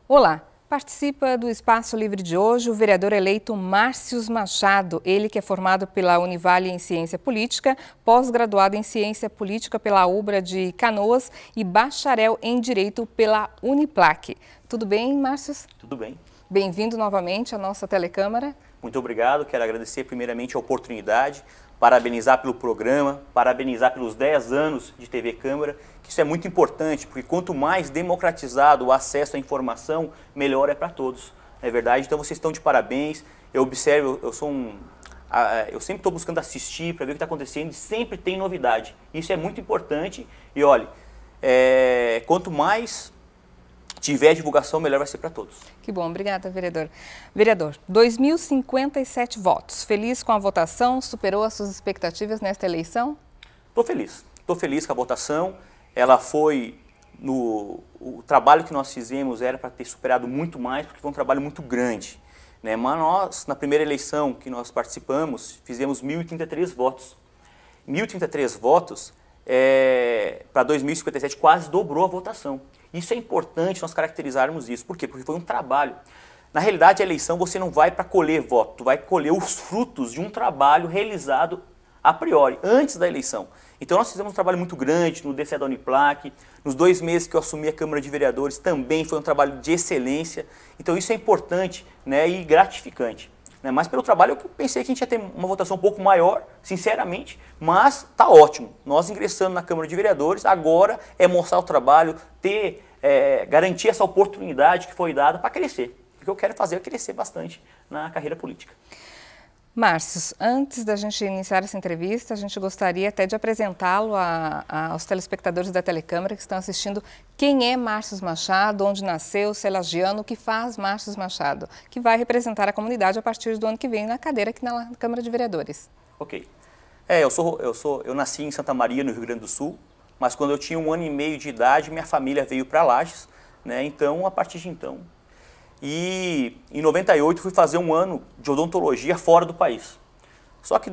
Olá, participa do Espaço Livre de hoje o vereador eleito Márcios Machado, ele que é formado pela Univale em Ciência Política, pós-graduado em Ciência Política pela UBRA de Canoas e bacharel em Direito pela Uniplac. Tudo bem, Márcios? Tudo bem. Bem-vindo novamente à nossa telecâmara. Muito obrigado, quero agradecer primeiramente a oportunidade, parabenizar pelo programa, parabenizar pelos 10 anos de TV Câmara, que isso é muito importante, porque quanto mais democratizado o acesso à informação, melhor é para todos, não é verdade? Então vocês estão de parabéns, eu observo, eu sempre estou buscando assistir para ver o que está acontecendo e sempre tem novidade, isso é muito importante e olha, quanto mais tiver divulgação, melhor vai ser para todos. Que bom, obrigada, vereador. Vereador, 2.057 votos. Feliz com a votação? Superou as suas expectativas nesta eleição? Estou feliz com a votação. Ela foi, o trabalho que nós fizemos era para ter superado muito mais, porque foi um trabalho muito grande, né? Mas nós, na primeira eleição que nós participamos, fizemos 1.033 votos. 1.033 votos, para 2.057, quase dobrou a votação. Isso é importante nós caracterizarmos isso. Por quê? Porque foi um trabalho. Na realidade, a eleição você não vai para colher voto, tu vai colher os frutos de um trabalho realizado a priori, antes da eleição. Então nós fizemos um trabalho muito grande no DCE da Uniplac, nos 2 meses que eu assumi a Câmara de Vereadores também foi um trabalho de excelência. Então isso é importante, né, e gratificante. Mas pelo trabalho eu pensei que a gente ia ter uma votação um pouco maior, sinceramente, mas está ótimo. Nós ingressando na Câmara de Vereadores, agora é mostrar o trabalho, garantir essa oportunidade que foi dada para crescer. O que eu quero fazer é crescer bastante na carreira política. Márcios, antes da gente iniciar essa entrevista, a gente gostaria até de apresentá-lo aos telespectadores da telecâmara que estão assistindo. Quem é Márcios Machado, onde nasceu, se é lagiano, o que faz Márcios Machado, que vai representar a comunidade a partir do ano que vem na cadeira aqui na Câmara de Vereadores. Ok. Eu nasci em Santa Maria, no Rio Grande do Sul, mas quando eu tinha 1 ano e meio de idade, minha família veio para Lages, né? Então, a partir de então. E em 98 fui fazer 1 ano de odontologia fora do país. Só que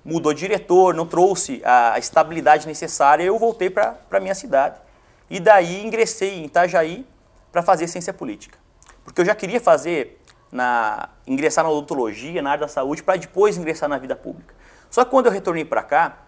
mudou diretor, não trouxe a estabilidade necessária e eu voltei para a minha cidade. E daí ingressei em Itajaí para fazer ciência política. Porque eu já queria ingressar na odontologia, na área da saúde, para depois ingressar na vida pública. Só que quando eu retornei para cá,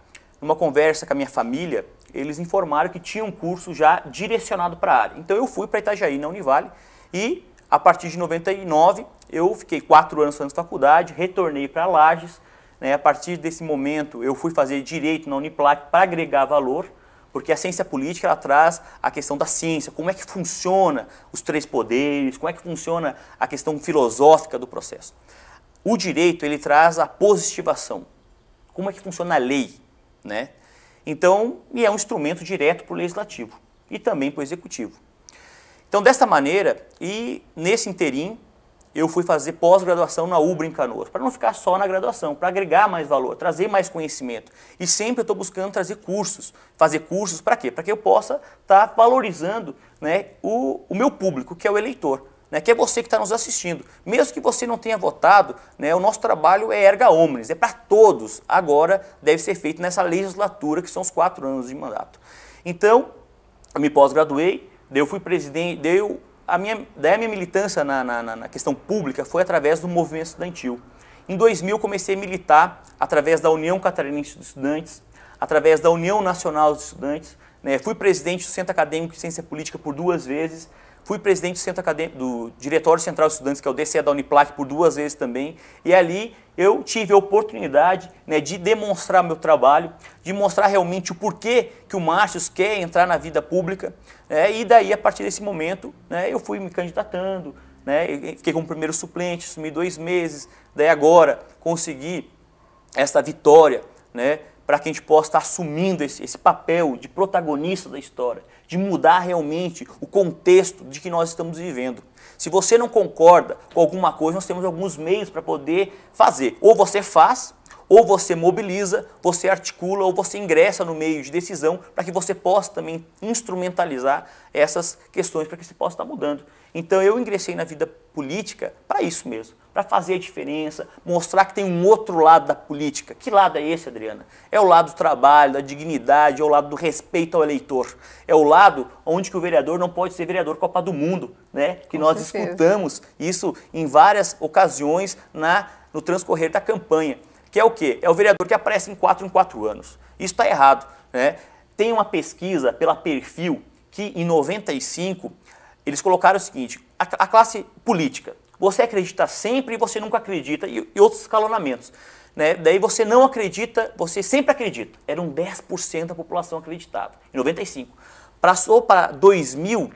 numa conversa com a minha família, eles informaram que tinha um curso já direcionado para a área. Então eu fui para Itajaí, na Univale, e a partir de 99, eu fiquei 4 anos fazendo faculdade, retornei para Lages, né? A partir desse momento, eu fui fazer Direito na Uniplac para agregar valor, porque a ciência política ela traz a questão da ciência, como é que funciona os 3 poderes, como é que funciona a questão filosófica do processo. O Direito, ele traz a positivação, como é que funciona a lei, né? Então, e é um instrumento direto para o Legislativo e também para o Executivo. Então, desta maneira, e nesse interim, eu fui fazer pós-graduação na UBRA em Canoas, para não ficar só na graduação, para agregar mais valor, trazer mais conhecimento. E sempre eu estou buscando trazer cursos. Fazer cursos para quê? Para que eu possa estar valorizando, né, o meu público, que é o eleitor, né, que é você que está nos assistindo. Mesmo que você não tenha votado, né, o nosso trabalho é erga omnes, é para todos. Agora deve ser feito nessa legislatura, que são os 4 anos de mandato. Então, eu me pós-graduei, daí eu fui presidente, daí a minha militância na questão pública foi através do movimento estudantil. Em 2000 eu comecei a militar através da União Catarinense de Estudantes, através da União Nacional de Estudantes, né? Fui presidente do Centro Acadêmico de Ciência Política por 2 vezes, fui presidente do Diretório Central de Estudantes, que é o DCE da Uniplac, por 2 vezes também, e ali eu tive a oportunidade, né, de demonstrar meu trabalho, de mostrar realmente o porquê que o Márcios quer entrar na vida pública, né, e daí, a partir desse momento, né, eu fui me candidatando, né, fiquei como primeiro suplente, assumi 2 meses, daí agora consegui essa vitória, né, para que a gente possa estar assumindo esse papel de protagonista da história, de mudar realmente o contexto de que nós estamos vivendo. Se você não concorda com alguma coisa, nós temos alguns meios para poder fazer. Ou você faz, ou você mobiliza, você articula, ou você ingressa no meio de decisão para que você possa também instrumentalizar essas questões para que se possa estar mudando. Então eu ingressei na vida política para isso mesmo, para fazer a diferença, mostrar que tem um outro lado da política. Que lado é esse, Adriana? É o lado do trabalho, da dignidade, é o lado do respeito ao eleitor. É o lado onde que o vereador não pode ser vereador Copa do Mundo, né? Que nós escutamos isso em várias ocasiões no transcorrer da campanha. Que é o quê? É o vereador que aparece em 4 anos. Isso está errado, né? Tem uma pesquisa pela Perfil que em 95 eles colocaram o seguinte, a classe política, você acredita sempre e você nunca acredita, e outros escalonamentos. Né? Daí você não acredita, você sempre acredita. Eram 10% da população acreditava, em 95. Passou para 2000,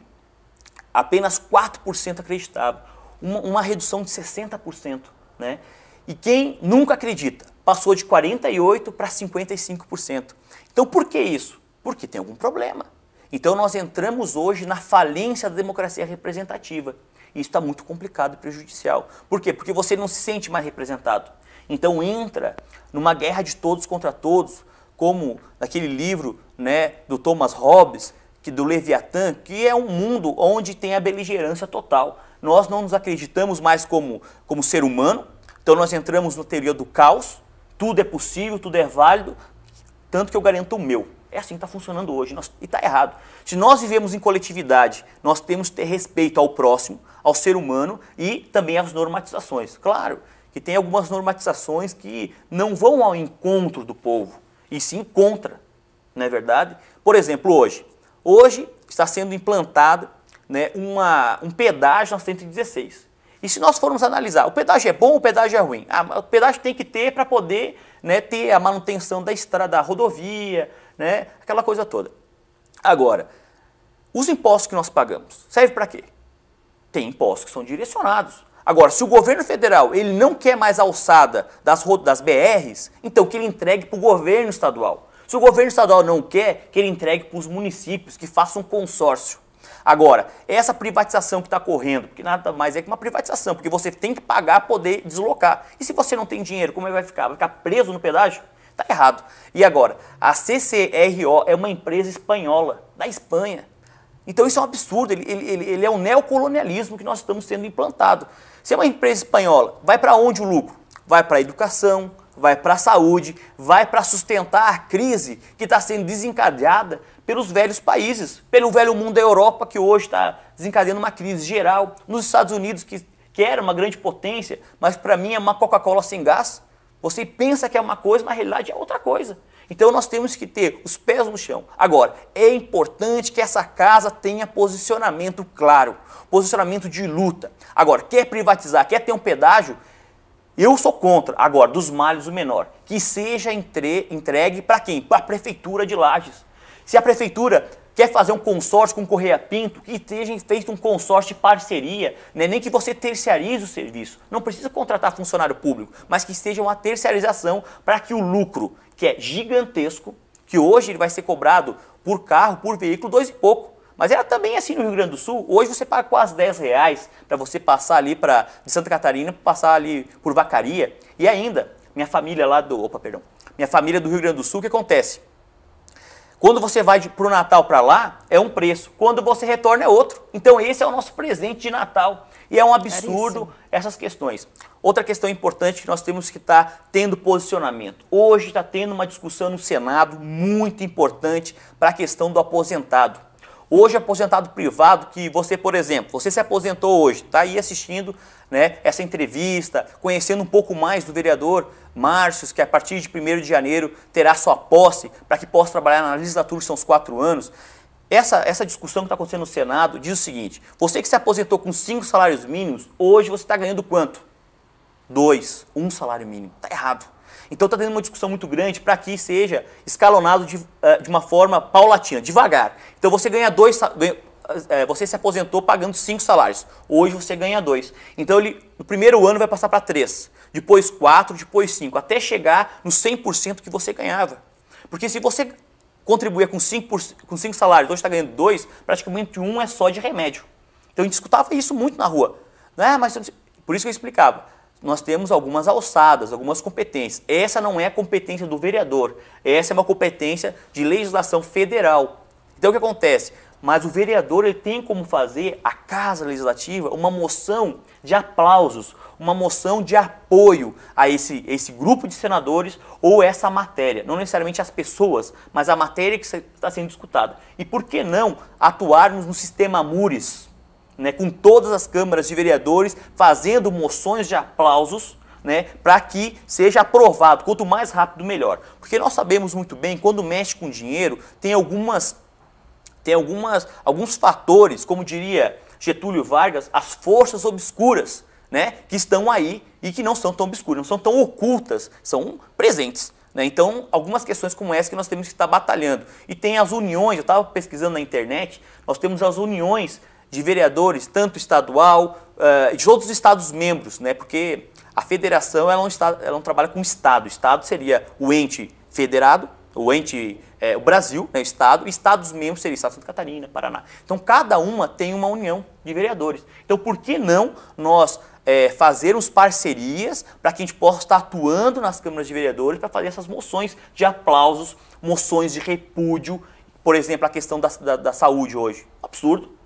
apenas 4% acreditava. Uma redução de 60%. Né? E quem nunca acredita, passou de 48% para 55%. Então por que isso? Porque tem algum problema. Então nós entramos hoje na falência da democracia representativa. E isso está muito complicado e prejudicial. Por quê? Porque você não se sente mais representado. Então entra numa guerra de todos contra todos, como naquele livro, né, do Thomas Hobbes, do Leviatã, que é um mundo onde tem a beligerância total. Nós não nos acreditamos mais como ser humano, então nós entramos na teoria do caos, tudo é possível, tudo é válido, tanto que eu garanto o meu. É assim que está funcionando hoje e está errado. Se nós vivemos em coletividade, nós temos que ter respeito ao próximo, ao ser humano e também às normatizações. Claro que tem algumas normatizações que não vão ao encontro do povo, e sim contra, não é verdade? Por exemplo, hoje está sendo implantado, né, um pedágio na 116. E se nós formos analisar, o pedágio é bom ou o pedágio é ruim? O pedágio tem que ter para poder, né, ter a manutenção da estrada, da rodovia, né, aquela coisa toda. Agora, os impostos que nós pagamos, serve para quê? Tem impostos que são direcionados. Agora, se o governo federal ele não quer mais a alçada das BRs, então que ele entregue para o governo estadual. Se o governo estadual não quer, que ele entregue para os municípios, que façam um consórcio. Agora, essa privatização que está correndo, porque nada mais é que uma privatização, porque você tem que pagar para poder deslocar. E se você não tem dinheiro, como é que vai ficar? Vai ficar preso no pedágio? Está errado. E agora, a CCRO é uma empresa espanhola, da Espanha. Então isso é um absurdo, ele é um neocolonialismo que nós estamos sendo implantado. Se é uma empresa espanhola, vai para onde o lucro? Vai para a educação, vai para a saúde, vai para sustentar a crise que está sendo desencadeada pelos velhos países, pelo velho mundo da Europa, que hoje está desencadeando uma crise geral, nos Estados Unidos, que era uma grande potência, mas para mim é uma Coca-Cola sem gás. Você pensa que é uma coisa, mas na realidade é outra coisa. Então nós temos que ter os pés no chão. Agora, é importante que essa casa tenha posicionamento claro, posicionamento de luta. Agora, quer privatizar, quer ter um pedágio, eu sou contra. Agora, dos males o menor. Que seja entregue para quem? Para a Prefeitura de Lages. Se a Prefeitura quer fazer um consórcio com o Correia Pinto, que esteja feito um consórcio de parceria, né? Nem que você terceirize o serviço. Não precisa contratar funcionário público, mas que seja uma terceirização para que o lucro, que é gigantesco, que hoje ele vai ser cobrado por carro, por veículo, 2 e pouco. Mas era também assim no Rio Grande do Sul. Hoje você paga quase R$10 para você passar ali de Santa Catarina, passar ali por Vacaria. E ainda, minha família minha família do Rio Grande do Sul, o que acontece? Quando você vai para o Natal para lá, é um preço. Quando você retorna, é outro. Então esse é o nosso presente de Natal. E é um absurdo essas questões. Outra questão importante que nós temos que estar tendo posicionamento. Hoje está tendo uma discussão no Senado muito importante para a questão do aposentado. Hoje, aposentado privado, que você, por exemplo, você se aposentou hoje, está aí assistindo, né, essa entrevista, conhecendo um pouco mais do vereador Márcio, que a partir de 1º de janeiro terá sua posse para que possa trabalhar na legislatura, que são os 4 anos. Essa discussão que está acontecendo no Senado diz o seguinte: você que se aposentou com 5 salários mínimos, hoje você está ganhando quanto? 2, 1 salário mínimo. Está errado. Então está tendo uma discussão muito grande para que seja escalonado de uma forma paulatina, devagar. Então você ganha você se aposentou pagando 5 salários. Hoje você ganha 2. Então no primeiro ano vai passar para 3, depois 4, depois 5, até chegar no 100% que você ganhava. Porque se você contribuía com 5 salários, hoje está ganhando 2, praticamente 1 é só de remédio. Então a gente escutava isso muito na rua. Mas por isso que eu explicava. Nós temos algumas alçadas, algumas competências. Essa não é a competência do vereador, essa é uma competência de legislação federal. Então o que acontece? mas o vereador ele tem como fazer a Casa Legislativa uma moção de aplausos, uma moção de apoio a esse grupo de senadores ou essa matéria. Não necessariamente as pessoas, mas a matéria que está sendo discutada. E por que não atuarmos no sistema Mures, né, com todas as câmaras de vereadores fazendo moções de aplausos, né, para que seja aprovado, quanto mais rápido melhor. Porque nós sabemos muito bem, quando mexe com dinheiro, tem alguns fatores, como diria Getúlio Vargas, as forças obscuras, né, que estão aí e que não são tão obscuras, não são tão ocultas, são presentes. Né? Então, algumas questões como essa que nós temos que estar batalhando. E tem as uniões, eu estava pesquisando na internet, nós temos as uniões de vereadores, tanto estadual, de outros estados-membros, né, porque a federação ela não trabalha com o Estado. O Estado seria o ente federado, o Brasil, né, o Estado, e Estados-membros seria Estado de Santa Catarina, Paraná. Então, cada uma tem uma união de vereadores. Então, por que não nós fazermos parcerias para que a gente possa estar atuando nas câmaras de vereadores para fazer essas moções de aplausos, moções de repúdio, por exemplo, a questão da saúde hoje. Absurdo.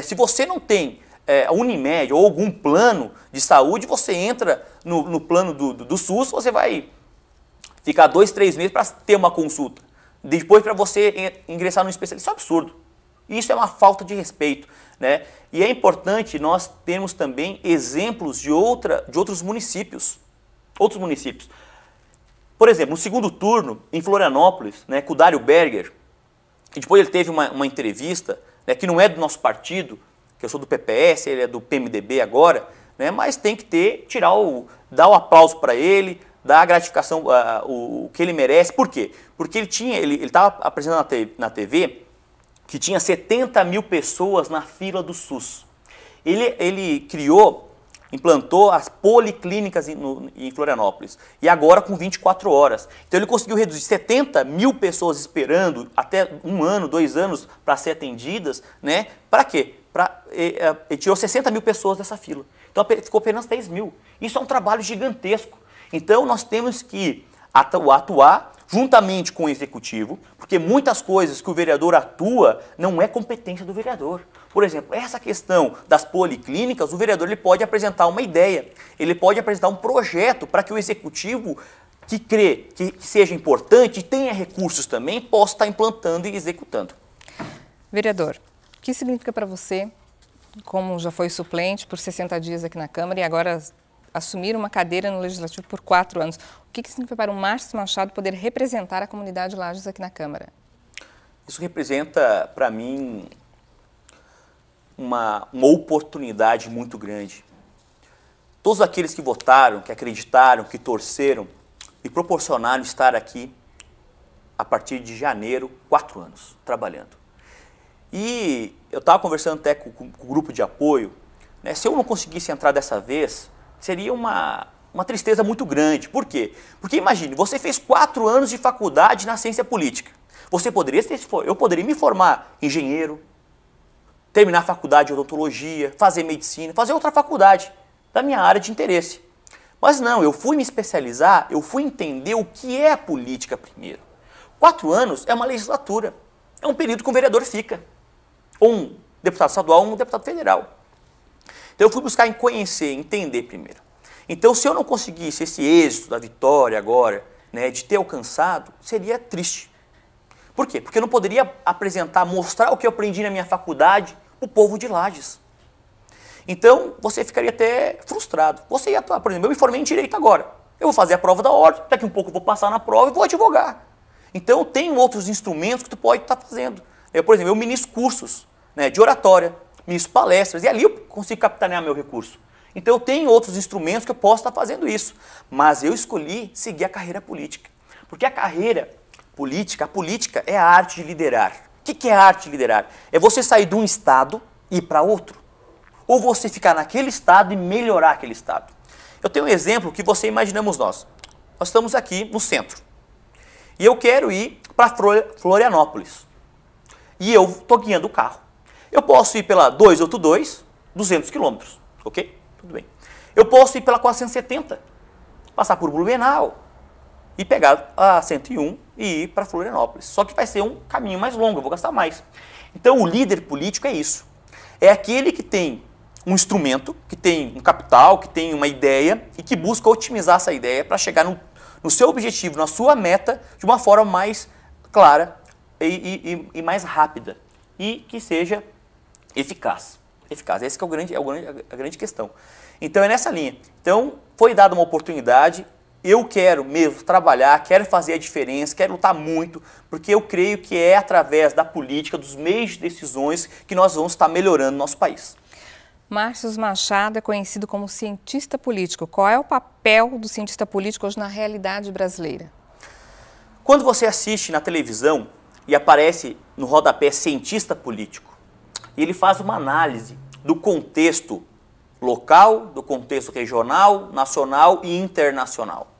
Se você não tem a Unimed ou algum plano de saúde, você entra no plano do SUS, você vai ficar 2, 3 meses para ter uma consulta. Depois para você ingressar no especialista. Isso é absurdo. Isso é uma falta de respeito. Né? E é importante nós termos também exemplos de outros municípios. Outros municípios. Por exemplo, no segundo turno, em Florianópolis, né, com o Dário Berger, e depois ele teve uma entrevista, né, que não é do nosso partido, que eu sou do PPS, ele é do PMDB agora, né, mas tem que dar o aplauso para ele, dar a gratificação, o que ele merece. Por quê? Porque ele estava apresentando na TV que tinha 70 mil pessoas na fila do SUS. Ele implantou as policlínicas em Florianópolis, e agora com 24 horas. Então ele conseguiu reduzir 70 mil pessoas esperando até 1 ano, 2 anos para ser atendidas, né? Para quê? Ele tirou 60 mil pessoas dessa fila. Então ficou apenas 10 mil. Isso é um trabalho gigantesco. Então nós temos que atuar juntamente com o executivo, porque muitas coisas que o vereador atua não é competência do vereador. Por exemplo, essa questão das policlínicas, o vereador ele pode apresentar uma ideia, ele pode apresentar um projeto para que o executivo, que crê que seja importante e tenha recursos também, possa estar implantando e executando. Vereador, o que significa para você, como já foi suplente por 60 dias aqui na Câmara e agora assumir uma cadeira no Legislativo por 4 anos, o que significa para o Márcio Machado poder representar a comunidade Lages aqui na Câmara? Isso representa, para mim, uma oportunidade muito grande. Todos aqueles que votaram, que acreditaram, que torceram, me proporcionaram estar aqui a partir de janeiro, 4 anos, trabalhando. E eu estava conversando até com o grupo de apoio, né, se eu não conseguisse entrar dessa vez, seria uma tristeza muito grande. Por quê? Porque imagine, você fez 4 anos de faculdade na ciência política. Eu poderia me formar engenheiro, terminar a faculdade de odontologia, fazer medicina, fazer outra faculdade da minha área de interesse. Mas não, eu fui me especializar, eu fui entender o que é a política primeiro. 4 anos é uma legislatura, é um período que um vereador fica, ou um deputado estadual, ou um deputado federal. Então eu fui buscar em conhecer, entender primeiro. Então se eu não conseguisse esse êxito da vitória agora, né, de ter alcançado, seria triste. Por quê? Porque eu não poderia apresentar, mostrar o que eu aprendi na minha faculdade para o povo de Lages. Então você ficaria até frustrado. Você ia atuar, por exemplo, eu me formei em Direito agora. Eu vou fazer a prova da ordem, daqui um pouco eu vou passar na prova e vou advogar. Então tem outros instrumentos que tu pode estar fazendo. Por exemplo, eu ministro cursos, né, de oratória, ministro palestras, e ali eu consigo capitanear meu recurso. Então eu tenho outros instrumentos que eu posso estar fazendo isso. Mas eu escolhi seguir a carreira política. Porque a carreira política, a política é a arte de liderar. O que é a arte de liderar? É você sair de um estado e ir para outro. Ou você ficar naquele estado e melhorar aquele estado. Eu tenho um exemplo que você imaginamos nós. Nós estamos aqui no centro. E eu quero ir para Florianópolis. E eu estou guiando o carro. Eu posso ir pela 282, 200 quilômetros, ok? Tudo bem. Eu posso ir pela 470, passar por Blumenau e pegar a 101 e ir para Florianópolis. Só que vai ser um caminho mais longo, eu vou gastar mais. Então o líder político é isso. É aquele que tem um instrumento, que tem um capital, que tem uma ideia e que busca otimizar essa ideia para chegar no seu objetivo, na sua meta, de uma forma mais clara e mais rápida e que seja eficaz. Essa que é a grande questão. Então é nessa linha. Então foi dada uma oportunidade, eu quero mesmo trabalhar, quero fazer a diferença, quero lutar muito, porque eu creio que é através da política, dos meios de decisões que nós vamos estar melhorando o nosso país. Márcio Machado é conhecido como cientista político. Qual é o papel do cientista político hoje na realidade brasileira? Quando você assiste na televisão e aparece no rodapé cientista político, e ele faz uma análise do contexto local, do contexto regional, nacional e internacional.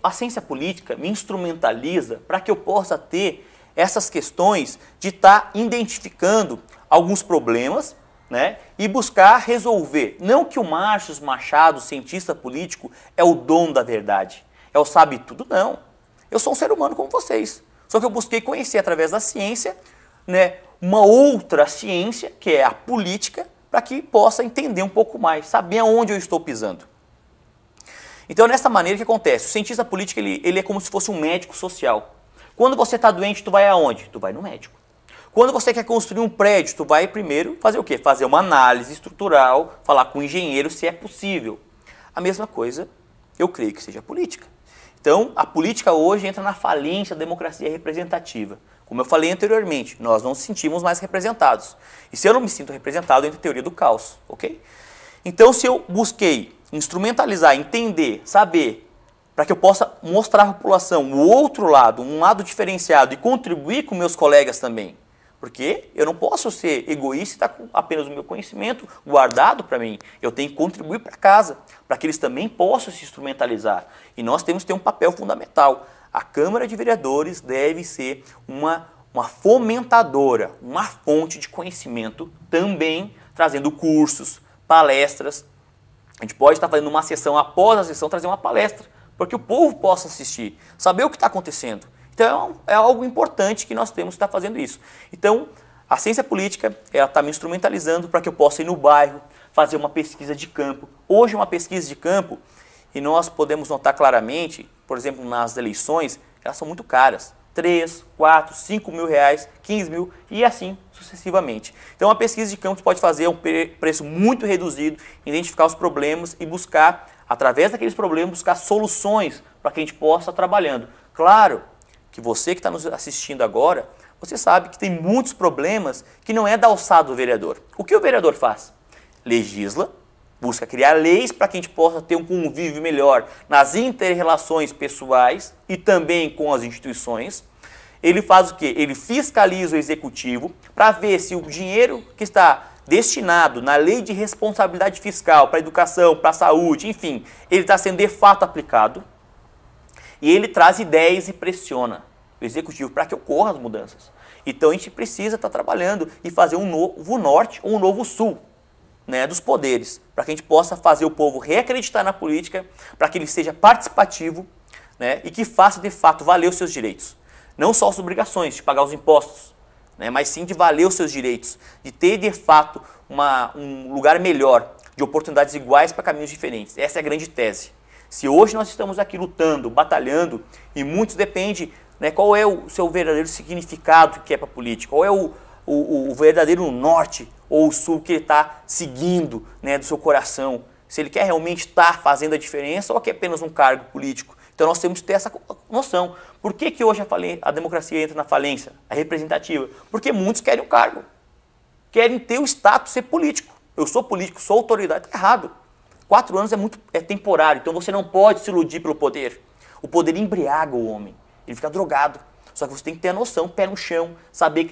A ciência política me instrumentaliza para que eu possa ter essas questões de estar identificando alguns problemas, né, e buscar resolver. Não que o Márcio Machado, cientista político, é o dono da verdade, é o sabe tudo, não. Eu sou um ser humano como vocês, só que eu busquei conhecer através da ciência, né, uma outra ciência, que é a política, para que possa entender um pouco mais, saber aonde eu estou pisando. Então, nessa maneira que acontece, o cientista político ele é como se fosse um médico social. Quando você está doente, tu vai aonde? Tu vai no médico. Quando você quer construir um prédio, tu vai primeiro fazer o quê? Fazer uma análise estrutural, falar com o engenheiro se é possível. A mesma coisa, eu creio que seja a política. Então, a política hoje entra na falência da democracia representativa. Como eu falei anteriormente, nós não nos sentimos mais representados. E se eu não me sinto representado, entra a teoria do caos, ok? Então, se eu busquei instrumentalizar, entender, saber, para que eu possa mostrar à população o outro lado, um lado diferenciado e contribuir com meus colegas também, porque eu não posso ser egoísta e estar com apenas o meu conhecimento guardado para mim. Eu tenho que contribuir para casa, para que eles também possam se instrumentalizar. E nós temos que ter um papel fundamental. A Câmara de Vereadores deve ser uma fomentadora, uma fonte de conhecimento, também trazendo cursos, palestras. A gente pode estar fazendo uma sessão, após a sessão, trazer uma palestra, para que o povo possa assistir, saber o que está acontecendo. Então, é algo importante que nós temos que estar fazendo isso. Então, a ciência política está me instrumentalizando para que eu possa ir no bairro, fazer uma pesquisa de campo. Hoje, uma pesquisa de campo, e nós podemos notar claramente, por exemplo, nas eleições, elas são muito caras. 3, 4, 5 mil reais, 15 mil e assim sucessivamente. Então, a pesquisa de campo pode fazer a um preço muito reduzido, identificar os problemas e buscar, através daqueles problemas, buscar soluções para que a gente possa estar trabalhando. Claro que você que está nos assistindo agora, você sabe que tem muitos problemas que não é da alçada do vereador. O que o vereador faz? Legisla, busca criar leis para que a gente possa ter um convívio melhor nas inter-relações pessoais e também com as instituições. Ele faz o quê? Ele fiscaliza o executivo para ver se o dinheiro que está destinado na lei de responsabilidade fiscal para a educação, para a saúde, enfim, ele está sendo de fato aplicado. E ele traz ideias e pressiona o executivo para que ocorram as mudanças. Então a gente precisa estar trabalhando e fazer um novo norte ou um novo sul, né, dos poderes, para que a gente possa fazer o povo reacreditar na política, para que ele seja participativo, né, e que faça de fato valer os seus direitos. Não só as obrigações de pagar os impostos, né, mas sim de valer os seus direitos, de ter de fato um lugar melhor, de oportunidades iguais para caminhos diferentes. Essa é a grande tese. Se hoje nós estamos aqui lutando, batalhando, e muitos depende, né, qual é o seu verdadeiro significado que é para a política, qual é o verdadeiro norte ou o sul que ele está seguindo, né, do seu coração, se ele quer realmente estar fazendo a diferença ou quer apenas um cargo político. Então nós temos que ter essa noção. Por que hoje a democracia entra na falência, a representativa? Porque muitos querem o cargo, querem ter o status, ser político. Eu sou político, sou autoridade, está errado. 4 anos é temporário, então você não pode se iludir pelo poder. O poder embriaga o homem, ele fica drogado. Só que você tem que ter a noção, pé no chão, saber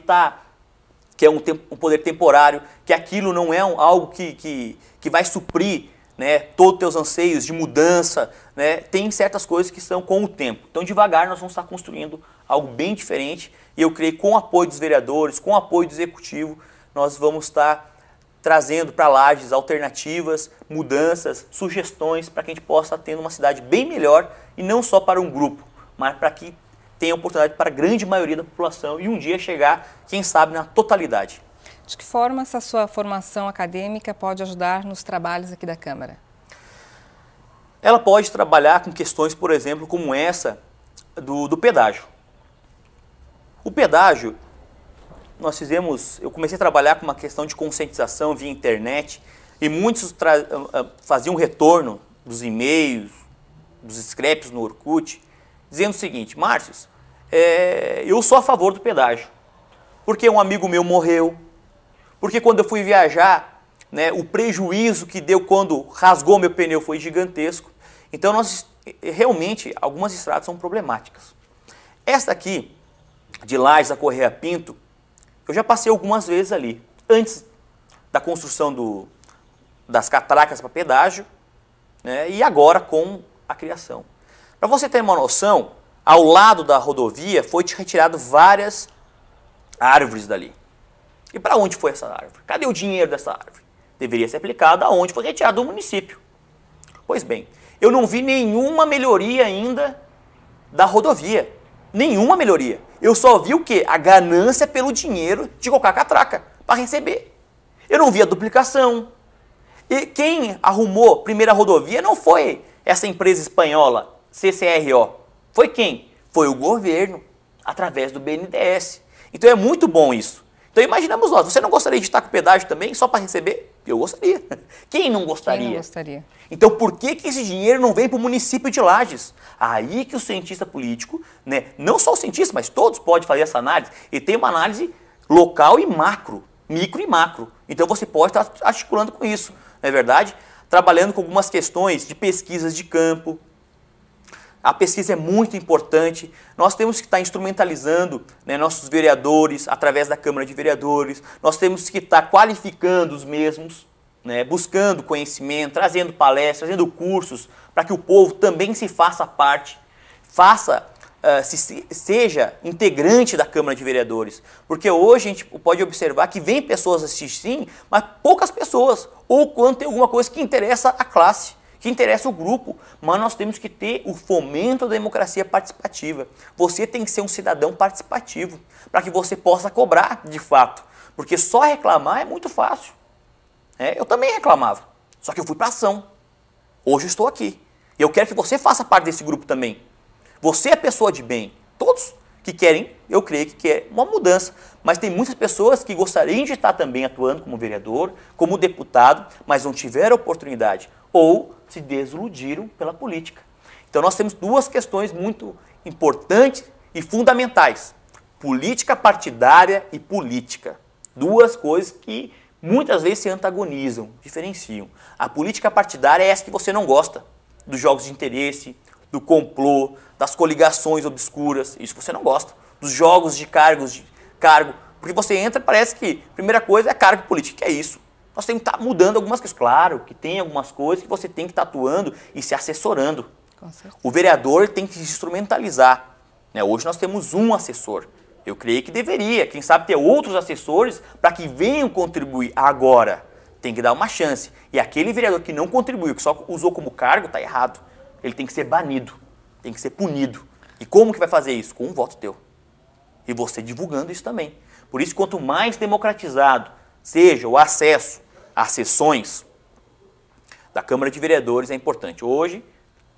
que é um poder temporário, que aquilo não é algo que vai suprir, né, todos os teus anseios de mudança, né, tem certas coisas que são com o tempo. Então, devagar, nós vamos estar construindo algo bem diferente e eu creio que com o apoio dos vereadores, com o apoio do executivo, nós vamos estar trazendo para Lages alternativas, mudanças, sugestões para que a gente possa estar tendo uma cidade bem melhor e não só para um grupo, mas para que tenha oportunidade para a grande maioria da população e um dia chegar, quem sabe, na totalidade. De que forma essa sua formação acadêmica pode ajudar nos trabalhos aqui da Câmara? Ela pode trabalhar com questões, por exemplo, como essa do pedágio. O pedágio, eu comecei a trabalhar com uma questão de conscientização via internet e muitos faziam retorno dos e-mails, dos scraps no Orkut, dizendo o seguinte: Márcio, eu sou a favor do pedágio, porque um amigo meu morreu, porque quando eu fui viajar, né, o prejuízo que deu quando rasgou meu pneu foi gigantesco. Então, realmente, algumas estradas são problemáticas. Esta aqui, de Lages a Correia Pinto, eu já passei algumas vezes ali, antes da construção das catracas para pedágio, né, e agora com a criação. Para você ter uma noção, ao lado da rodovia foi retirado várias árvores dali. E para onde foi essa árvore? Cadê o dinheiro dessa árvore? Deveria ser aplicado aonde foi retirado do município. Pois bem, eu não vi nenhuma melhoria ainda da rodovia. Nenhuma melhoria. Eu só vi o quê? A ganância pelo dinheiro de colocar catraca para receber. Eu não vi a duplicação. E quem arrumou a primeira rodovia não foi essa empresa espanhola, CCRO. Foi quem? Foi o governo, através do BNDES. Então é muito bom isso. Então imaginamos nós, você não gostaria de estar com pedágio também só para receber? Eu gostaria. Quem não gostaria? Quem não gostaria? Então por que esse dinheiro não vem para o município de Lages? Aí que o cientista político, né, não só o cientista, mas todos podem fazer essa análise, e tem uma análise local e macro, micro e macro. Então você pode estar articulando com isso, não é verdade? Trabalhando com algumas questões de pesquisas de campo. A pesquisa é muito importante, nós temos que estar instrumentalizando, né, nossos vereadores através da Câmara de Vereadores, nós temos que estar qualificando os mesmos, né, buscando conhecimento, trazendo palestras, trazendo cursos, para que o povo também se faça parte, seja integrante da Câmara de Vereadores. Porque hoje a gente pode observar que vem pessoas assistir sim, mas poucas pessoas, ou quando tem alguma coisa que interessa a classe, que interessa o grupo, mas nós temos que ter o fomento da democracia participativa. Você tem que ser um cidadão participativo, para que você possa cobrar de fato, porque só reclamar é muito fácil. Eu também reclamava, só que eu fui para ação. Hoje eu estou aqui. E eu quero que você faça parte desse grupo também. Você é pessoa de bem. Todos que querem, eu creio que querem uma mudança. Mas tem muitas pessoas que gostariam de estar também atuando como vereador, como deputado, mas não tiveram oportunidade. Ou se desiludiram pela política. Então nós temos duas questões muito importantes e fundamentais. Política partidária e política. Duas coisas que muitas vezes se antagonizam, diferenciam. A política partidária é essa que você não gosta. Dos jogos de interesse, do complô, das coligações obscuras. Isso você não gosta. Dos jogos de cargo. Porque você entra, parece que a primeira coisa é cargo político. Que é isso? Nós temos que estar mudando algumas coisas. Claro que tem algumas coisas que você tem que estar atuando e se assessorando. O vereador tem que se instrumentalizar. Hoje nós temos um assessor. Eu creio que deveria, quem sabe, ter outros assessores para que venham contribuir agora. Tem que dar uma chance. E aquele vereador que não contribuiu, que só usou como cargo, está errado. Ele tem que ser banido, tem que ser punido. E como que vai fazer isso? Com um voto teu. E você divulgando isso também. Por isso, quanto mais democratizado seja o acesso às sessões da Câmara de Vereadores, é importante. Hoje,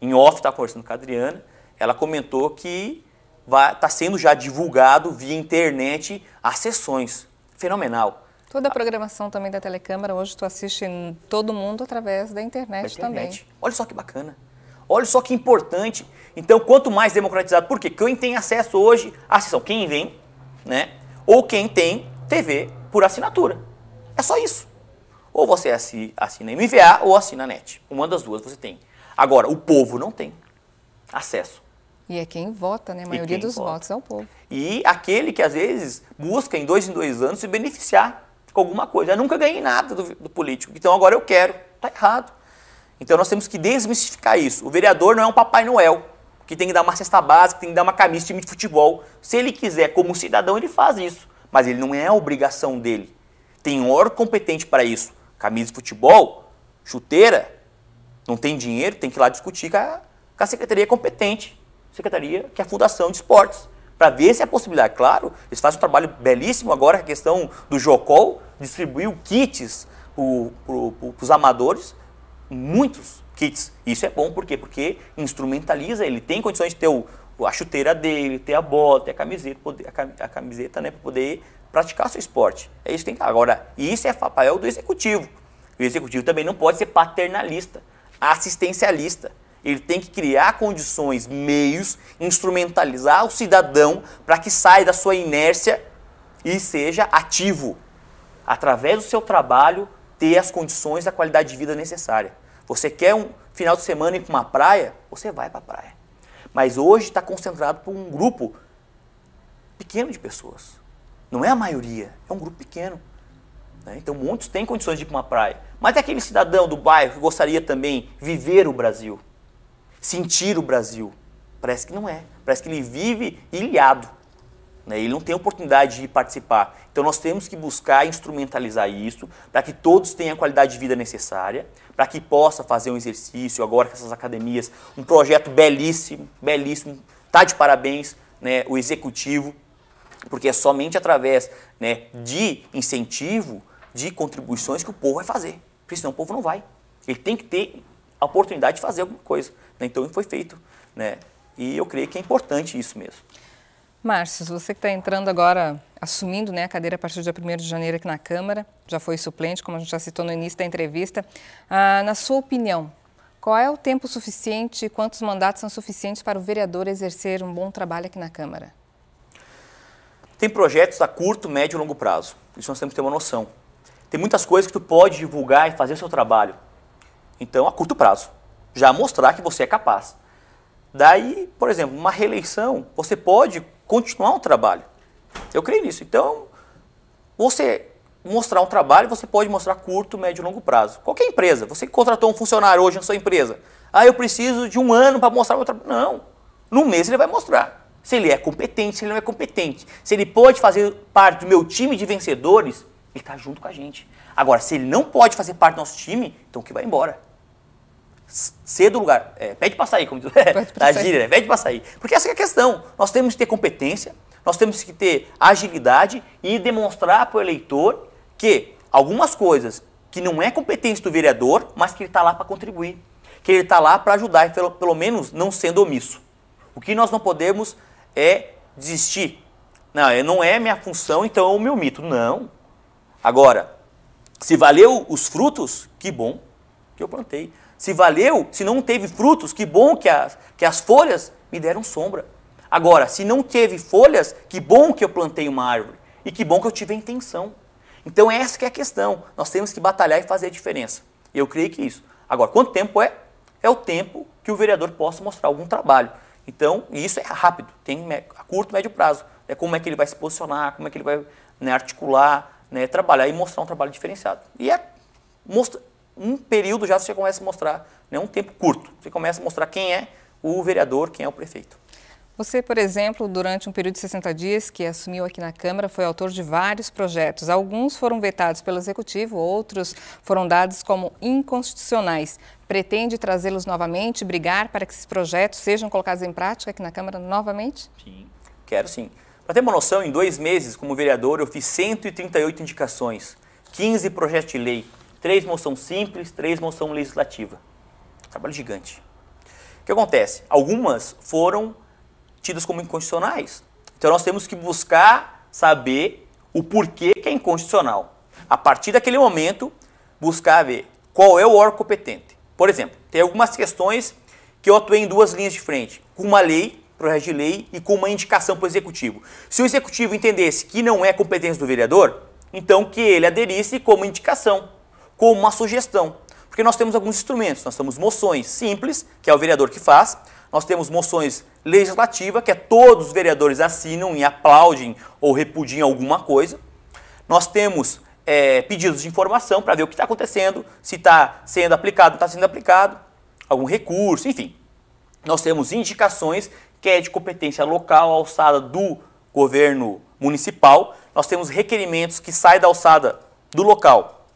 em off, estava conversando com a Adriana, ela comentou que está sendo já divulgado via internet as sessões. Fenomenal. Toda a programação também da Telecâmara, hoje tu assiste todo mundo através da internet também. Olha só que bacana. Olha só que importante. Então, quanto mais democratizado, por quê? Quem tem acesso hoje à sessão? Quem vem, né? Ou quem tem TV por assinatura. É só isso. Ou você assina MVA ou assina a NET. Uma das duas você tem. Agora, o povo não tem acesso. E é quem vota, né? A maioria dos votos é o povo. E aquele que, às vezes, busca em 2 anos se beneficiar com alguma coisa. Eu nunca ganhei nada do político, então agora eu quero. Está errado. Então nós temos que desmistificar isso. O vereador não é um Papai Noel, que tem que dar uma cesta básica, tem que dar uma camisa de time de futebol. Se ele quiser, como cidadão, ele faz isso. Mas ele não é a obrigação dele. Tem um órgão competente para isso. Camisa de futebol, chuteira, não tem dinheiro, tem que ir lá discutir com a secretaria competente. secretaria, que é a Fundação de Esportes, para ver se é a possibilidade. Claro, eles fazem um trabalho belíssimo agora, a questão do Jocol, distribuiu kits para os amadores, muitos kits. Isso é bom, por quê? Porque instrumentaliza, ele tem condições de ter a chuteira dele, ter a bola, ter a camiseta, a camiseta, né, para poder praticar seu esporte. É isso que tem. Agora, isso é papel do executivo. O executivo também não pode ser paternalista, assistencialista. Ele tem que criar condições, meios, instrumentalizar o cidadão para que saia da sua inércia e seja ativo. Através do seu trabalho, ter as condições da qualidade de vida necessária. Você quer um final de semana ir para uma praia? Você vai para a praia. Mas hoje está concentrado por um grupo pequeno de pessoas. Não é a maioria, é um grupo pequeno. Né? Então muitos têm condições de ir para uma praia. Mas é aquele cidadão do bairro que gostaria também de viver o Brasil, sentir o Brasil. Parece que não é. Parece que ele vive ilhado. Né? Ele não tem oportunidade de participar. Então nós temos que buscar instrumentalizar isso para que todos tenham a qualidade de vida necessária, para que possa fazer um exercício agora com essas academias, um projeto belíssimo, belíssimo, está de parabéns, né, o executivo, porque é somente através, né, de incentivo, de contribuições que o povo vai fazer, porque senão o povo não vai. Ele tem que ter a oportunidade de fazer alguma coisa. Né? Então foi feito, né? E eu creio que é importante isso mesmo. Márcio, você que está entrando agora, assumindo, né, a cadeira a partir do dia 1º de janeiro aqui na Câmara, já foi suplente, como a gente já citou no início da entrevista. Na sua opinião, qual é o tempo suficiente e quantos mandatos são suficientes para o vereador exercer um bom trabalho aqui na Câmara? Tem projetos a curto, médio e longo prazo. Isso nós temos que ter uma noção. Tem muitas coisas que tu pode divulgar e fazer o seu trabalho. Então, a curto prazo. Já mostrar que você é capaz. Daí, por exemplo, uma reeleição, você pode continuar um trabalho. Eu creio nisso. Então, você mostrar um trabalho, você pode mostrar curto, médio e longo prazo. Qualquer empresa, você contratou um funcionário hoje na sua empresa. Eu preciso de 1 ano para mostrar o meu trabalho. Não. No mês ele vai mostrar. Se ele é competente, se ele não é competente. Se ele pode fazer parte do meu time de vencedores, ele está junto com a gente. Agora, se ele não pode fazer parte do nosso time, então que vai embora. Cedo o lugar. Pede para sair, como diz a gíria, né? Pede para sair. Porque essa é a questão. Nós temos que ter competência, nós temos que ter agilidade e demonstrar para o eleitor que algumas coisas que não é competência do vereador, mas que ele está lá para contribuir. Que ele está lá para ajudar, e pelo menos não sendo omisso. O que nós não podemos é desistir. Não é minha função, então eu me omito. Não. Agora, se valeu os frutos, que bom que eu plantei. Se valeu, se não teve frutos, que bom que as folhas me deram sombra. Agora, se não teve folhas, que bom que eu plantei uma árvore. E que bom que eu tive a intenção. Então essa que é a questão. Nós temos que batalhar e fazer a diferença. Eu creio que isso. Agora, quanto tempo é? É o tempo que o vereador possa mostrar algum trabalho. Então, isso é rápido. Tem a curto, médio prazo. Como é que ele vai se posicionar, como é que ele vai, né, articular, né, trabalhar e mostrar um trabalho diferenciado. E um período já você começa a mostrar, né, um tempo curto. Você começa a mostrar quem é o vereador, quem é o prefeito. Você, por exemplo, durante um período de 60 dias que assumiu aqui na Câmara, foi autor de vários projetos. Alguns foram vetados pelo Executivo, outros foram dados como inconstitucionais. Pretende trazê-los novamente, brigar para que esses projetos sejam colocados em prática aqui na Câmara novamente? Sim, quero sim. Para ter uma noção, em 2 meses como vereador eu fiz 138 indicações, 15 projetos de lei, 3 moções simples, 3 moções legislativas. Trabalho gigante. O que acontece? Algumas foram tidas como inconstitucionais. Então nós temos que buscar saber o porquê que é inconstitucional. A partir daquele momento, buscar ver qual é o órgão competente. Por exemplo, tem algumas questões que eu atuei em 2 linhas de frente, com uma lei, projeto de lei, e com uma indicação para o Executivo. Se o Executivo entendesse que não é competência do vereador, então que ele aderisse como indicação, como uma sugestão. Porque nós temos alguns instrumentos, nós temos moções simples, que é o vereador que faz, nós temos moções legislativas, que é todos os vereadores assinam e aplaudem ou repudiam alguma coisa. Nós temos pedidos de informação para ver o que está acontecendo, se está sendo aplicado, não está sendo aplicado, algum recurso, enfim. Nós temos indicações, que é de competência local, alçada do governo municipal. Nós temos requerimentos que saem da alçada do local,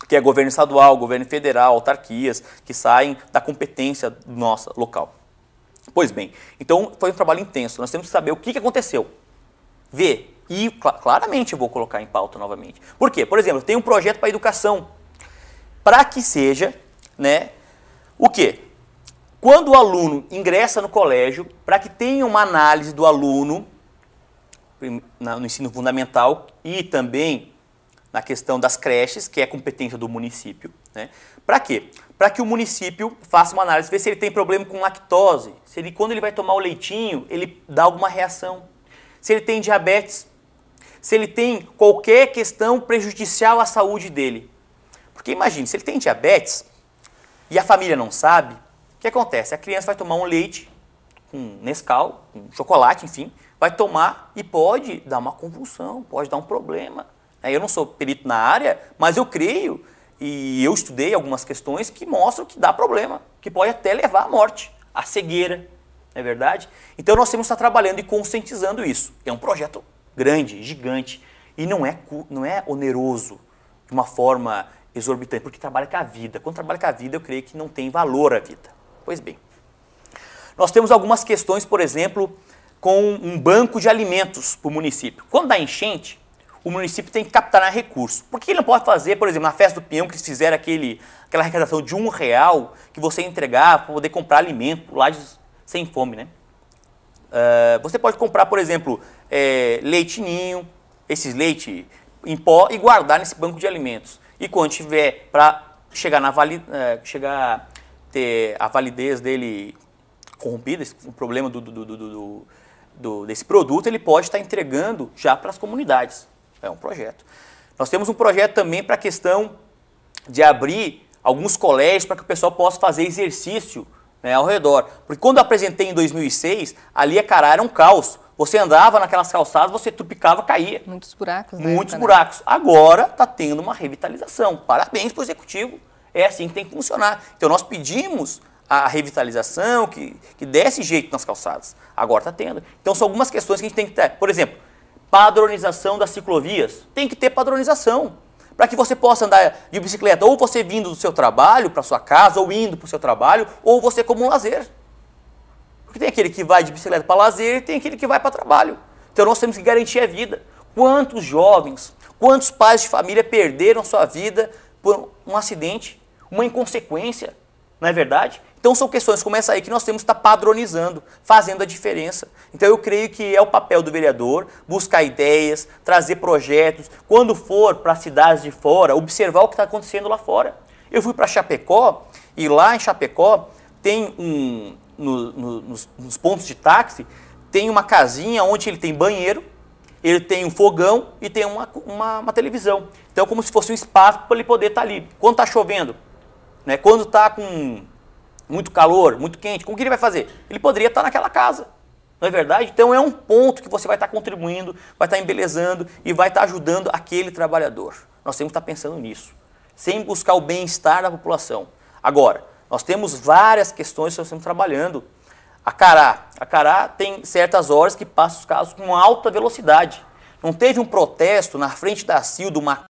que é governo estadual, governo federal, autarquias, que saem da competência nossa, local. Pois bem, então foi um trabalho intenso, nós temos que saber o que aconteceu, ver, e claramente eu vou colocar em pauta novamente. Por quê? Por exemplo, eu tenho um projeto para a educação, para que seja, né, o quê? Quando o aluno ingressa no colégio, para que tenha uma análise do aluno no ensino fundamental e também na questão das creches, que é competência do município, né? Para quê? Para que o município faça uma análise, ver se ele tem problema com lactose, se ele, quando ele vai tomar o leitinho, ele dá alguma reação, se ele tem diabetes, se ele tem qualquer questão prejudicial à saúde dele. Porque imagine, se ele tem diabetes e a família não sabe, o que acontece? A criança vai tomar um leite com Nescau, com chocolate, enfim, vai tomar e pode dar uma convulsão, pode dar um problema. Eu não sou perito na área, mas eu creio e eu estudei algumas questões que mostram que dá problema, que pode até levar à morte, à cegueira, não é verdade? Então nós temos que estar trabalhando e conscientizando isso. É um projeto grande, gigante, e não é oneroso de uma forma exorbitante, porque trabalha com a vida. Quando trabalha com a vida, eu creio que não tem valor à vida. Pois bem, nós temos algumas questões, por exemplo, com um banco de alimentos para o município. Quando dá enchente, o município tem que captar recursos. Por que ele não pode fazer, por exemplo, na festa do Peão, que eles fizeram aquela arrecadação de R$1 que você entregava para poder comprar alimento, lajes sem fome, né? Você pode comprar, por exemplo, leite ninho, esses leite em pó e guardar nesse banco de alimentos. E quando tiver para chegar ter a validez dele corrompida, o problema desse produto, ele pode estar entregando já para as comunidades. É um projeto. Nós temos um projeto também para a questão de abrir alguns colégios para que o pessoal possa fazer exercício, né, ao redor. Porque quando eu apresentei em 2006, ali a Cará era um caos. Você andava naquelas calçadas, você trupicava, caía. Muitos buracos. Muitos buracos. Agora está tendo uma revitalização. Parabéns para o executivo. É assim que tem que funcionar. Então nós pedimos a revitalização, que desse jeito nas calçadas. Agora está tendo. Então são algumas questões que a gente tem que ter. Por exemplo, padronização das ciclovias. Tem que ter padronização. Para que você possa andar de bicicleta, ou você vindo do seu trabalho para sua casa, ou indo para o seu trabalho, ou você como um lazer. Porque tem aquele que vai de bicicleta para lazer e tem aquele que vai para trabalho. Então nós temos que garantir a vida. Quantos jovens, quantos pais de família perderam sua vida por um acidente, uma inconsequência, não é verdade? Então são questões como essa aí que nós temos que estar padronizando, fazendo a diferença. Então eu creio que é o papel do vereador buscar ideias, trazer projetos, quando for para cidades de fora, observar o que está acontecendo lá fora. Eu fui para Chapecó e lá em Chapecó tem nos pontos de táxi, tem uma casinha onde ele tem banheiro, ele tem um fogão e tem uma televisão. Então é como se fosse um espaço para ele poder estar ali. Quando está chovendo, né, quando está com muito calor, muito quente, como que ele vai fazer? Ele poderia estar naquela casa, não é verdade? Então é um ponto que você vai estar contribuindo, vai estar embelezando e vai estar ajudando aquele trabalhador. Nós temos que estar pensando nisso, sem buscar o bem-estar da população. Agora, nós temos várias questões que nós estamos trabalhando. A Cará tem certas horas que passa os carros com alta velocidade. Não teve um protesto na frente da CIL, do